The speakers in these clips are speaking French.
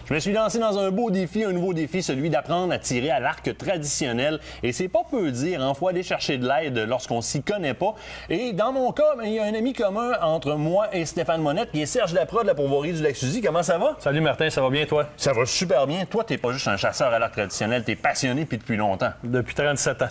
Je me suis lancé dans un beau défi, un nouveau défi, celui d'apprendre à tirer à l'arc traditionnel. Et c'est pas peu dire, il faut aller chercher de l'aide lorsqu'on s'y connaît pas. Et dans mon cas, il y a un ami commun entre moi et Stéphane Monette, qui est Serge Laprade de la Pourvoirie du Lac-Souzy. Comment ça va? Salut Martin, ça va bien toi? Ça va super bien. Toi, t'es pas juste un chasseur à l'arc traditionnel, t'es passionné puis depuis longtemps. Depuis 37 ans.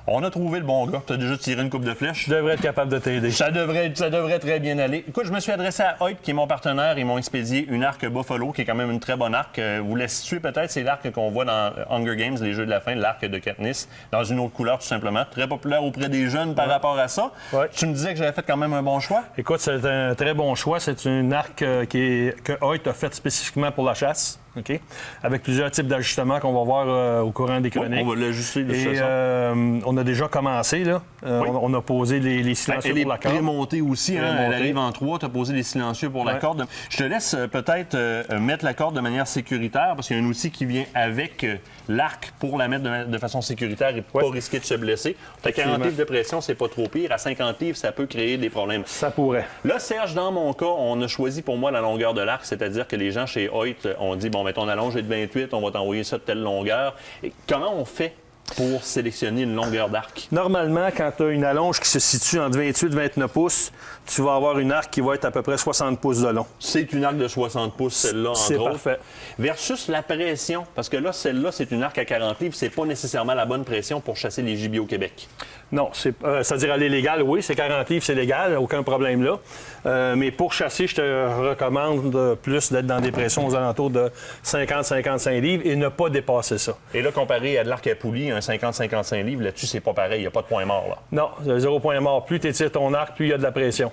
On a trouvé le bon gars. Tu as déjà tiré une coupe de flèches. Je devrais être capable de t'aider. Ça devrait très bien aller. Écoute, je me suis adressé à Hoyt, qui est mon partenaire. Ils m'ont expédié une arc Buffalo, qui est quand même une très bonne arc. Vous la situez peut-être, c'est l'arc qu'on voit dans Hunger Games, les Jeux de la fin, l'arc de Katniss, dans une autre couleur tout simplement. Très populaire auprès des jeunes par rapport à ça. Ouais. Tu me disais que j'avais fait quand même un bon choix? Écoute, c'est un très bon choix. C'est une arc que Hoyt a faite spécifiquement pour la chasse. OK? Avec plusieurs types d'ajustements qu'on va voir au courant des chroniques. On va l'ajuster de Et on a déjà commencé, là. On a posé les silencieux elle pour la corde. Elle est prémontée aussi, hein? Elle arrive en 3. Tu as posé les silencieux pour la corde. Je te laisse peut-être mettre la corde de manière sécuritaire, parce qu'il y a un outil qui vient avec l'arc pour la mettre de façon sécuritaire et pas risquer de se blesser. À 40 livres de pression, c'est pas trop pire. À 50 livres, ça peut créer des problèmes. Ça pourrait. Là, Serge, dans mon cas, on a choisi pour moi la longueur de l'arc, c'est-à-dire que les gens chez Hoyt ont dit, bon, ton allonge est de 28, on va t'envoyer ça de telle longueur. Et comment on fait pour sélectionner une longueur d'arc? Normalement, quand tu as une allonge qui se situe entre 28 et 29 pouces, tu vas avoir une arc qui va être à peu près 60 pouces de long. C'est une arc de 60 pouces, celle-là, entre autres. C'est parfait. Versus la pression, parce que là, celle-là, c'est une arc à 40 livres, c'est pas nécessairement la bonne pression pour chasser les gibiers au Québec. Non, c'est-à-dire elle est légale, oui, c'est 40 livres, c'est légal, aucun problème là. Mais pour chasser, je te recommande plus d'être dans des pressions aux alentours de 50-55 livres et ne pas dépasser ça. Et là, comparé à de l'arc à poulie, un 50-55 livres, là-dessus, c'est pas pareil, il n'y a pas de point mort, là. Non, 0 point mort. Plus tu étires ton arc, plus il y a de la pression.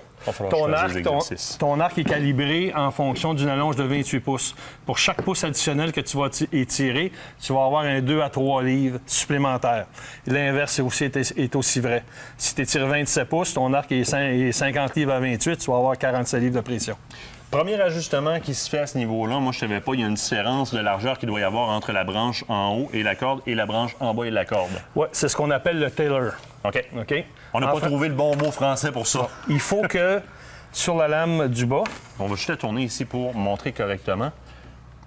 Ton arc est calibré en fonction d'une allonge de 28 pouces. Pour chaque pouce additionnel que tu vas étirer, tu vas avoir un 2 à 3 livres supplémentaires. L'inverse est aussi vrai. Si tu étires 27 pouces, ton arc est 50 livres à 28, tu vas avoir 47 livres de pression. Premier ajustement qui se fait à ce niveau-là, moi, je ne savais pas, il y a une différence de largeur qu'il doit y avoir entre la branche en haut et la corde et la branche en bas et la corde. Oui, c'est ce qu'on appelle le tailor. OK. OK? On n'a pas trouvé le bon mot français pour ça. Il faut que, sur la lame du bas... On va juste la tourner ici pour montrer correctement.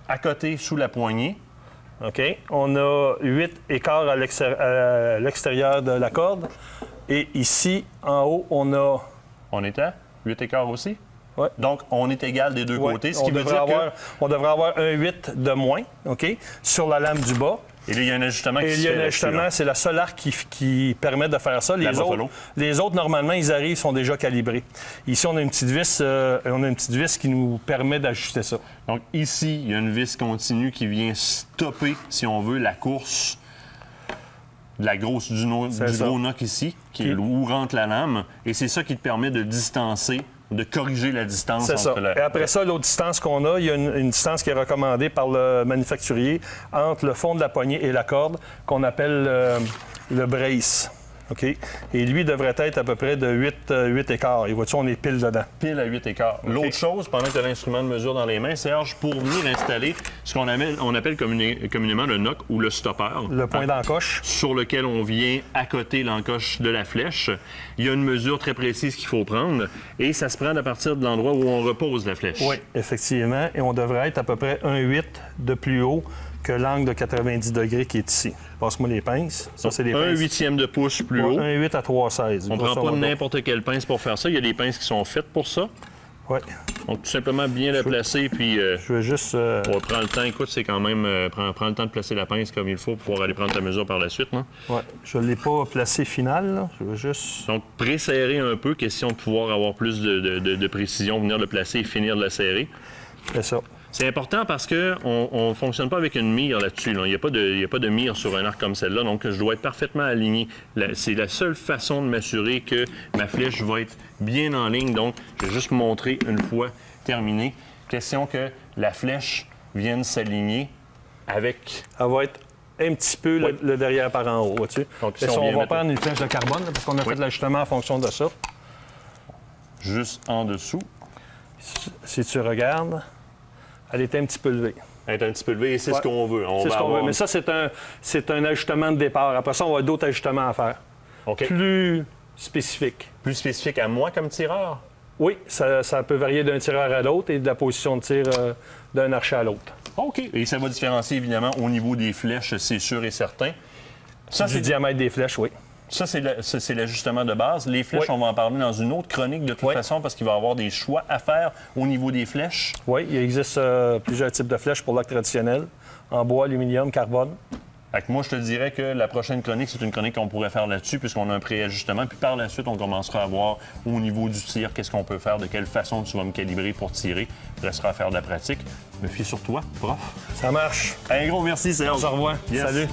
À côté, sous la poignée. OK. On a 8 écarts à l'extérieur de la corde. Et ici, en haut, on a... On est à 8 écarts aussi? Ouais. Donc, on est égal des deux côtés, ce qui veut dire on devrait avoir un 8 de moins, OK, sur la lame du bas. Et là, il y a un ajustement qui se fait. Il y a un ajustement, c'est la seule arc qui permet de faire ça. Les autres, normalement, ils arrivent, sont déjà calibrés. Ici, on a une petite vis, qui nous permet d'ajuster ça. Donc, ici, il y a une vis continue qui vient stopper, si on veut, la course de la grosse du gros noc ici, où rentre la lame. Et c'est ça qui te permet de distancer, de corriger la distance entre Et après ça, l'autre distance qu'on a, il y a une distance qui est recommandée par le manufacturier entre le fond de la poignée et la corde, qu'on appelle le brace. OK? Et lui devrait être à peu près de 8 écarts. Et vois-tu, on est pile dedans. Pile à 8 écarts. Okay. L'autre chose, pendant que tu as l'instrument de mesure dans les mains, Serge, pour venir installer ce qu'on appelle communément le noc ou le stopper. Le point d'encoche. Sur lequel on vient accoter l'encoche de la flèche. Il y a une mesure très précise qu'il faut prendre et ça se prend à partir de l'endroit où on repose la flèche. Oui, effectivement. Et on devrait être à peu près 1,8 de plus haut que l'angle de 90 degrés qui est ici. Passe-moi les pinces. Ça, c'est les pinces. 1/8 de pouce plus haut. 1,8 à 3,16. On ne prend pas n'importe quelle pince pour faire ça. Il y a des pinces qui sont faites pour ça. Oui. Donc, tout simplement bien la placer, puis... je veux juste... On va prendre le temps. Écoute, c'est quand même... prends le temps de placer la pince comme il faut pour pouvoir aller prendre ta mesure par la suite, non? Oui. Je ne l'ai pas placé final, là. Je veux juste... Donc, préserrer un peu, question de pouvoir avoir plus de précision, venir le placer et finir de la serrer. C'est ça. C'est important parce qu'on ne fonctionne pas avec une mire là-dessus. Là. Il n'y a pas de mire sur un arc comme celle-là, donc je dois être parfaitement aligné. C'est la seule façon de m'assurer que ma flèche va être bien en ligne. Donc, je vais juste montrer une fois terminé. Question que la flèche vienne s'aligner avec... Elle va être un petit peu le derrière par en haut, vois-tu? Donc, si on va prendre une flèche de carbone, là, parce qu'on a fait de l'ajustement en fonction de ça. Juste en dessous. Si tu regardes... Elle est un petit peu levée. Elle est un petit peu levée et c'est ce qu'on veut. C'est ce qu'on veut. Mais ça, c'est un ajustement de départ. Après ça, on va avoir d'autres ajustements à faire. OK. Plus spécifiques. Plus spécifiques à moi comme tireur? Oui, ça peut varier d'un tireur à l'autre et de la position de tir d'un archer à l'autre. OK. Et ça va différencier, évidemment, au niveau des flèches, c'est sûr et certain. Ça, Du diamètre des flèches, oui. Ça, c'est l'ajustement de base. Les flèches, on va en parler dans une autre chronique de toute façon parce qu'il va y avoir des choix à faire au niveau des flèches. Oui, il existe plusieurs types de flèches pour l'arc traditionnel, en bois, aluminium, carbone. Moi, je te dirais que la prochaine chronique, c'est une chronique qu'on pourrait faire là-dessus puisqu'on a un préajustement. Puis par la suite, on commencera à voir au niveau du tir, qu'est-ce qu'on peut faire, de quelle façon tu vas me calibrer pour tirer. Il restera à faire de la pratique. Me fie sur toi, prof. Ça marche. Un gros merci, Serge. On se revoit. Yes. Salut.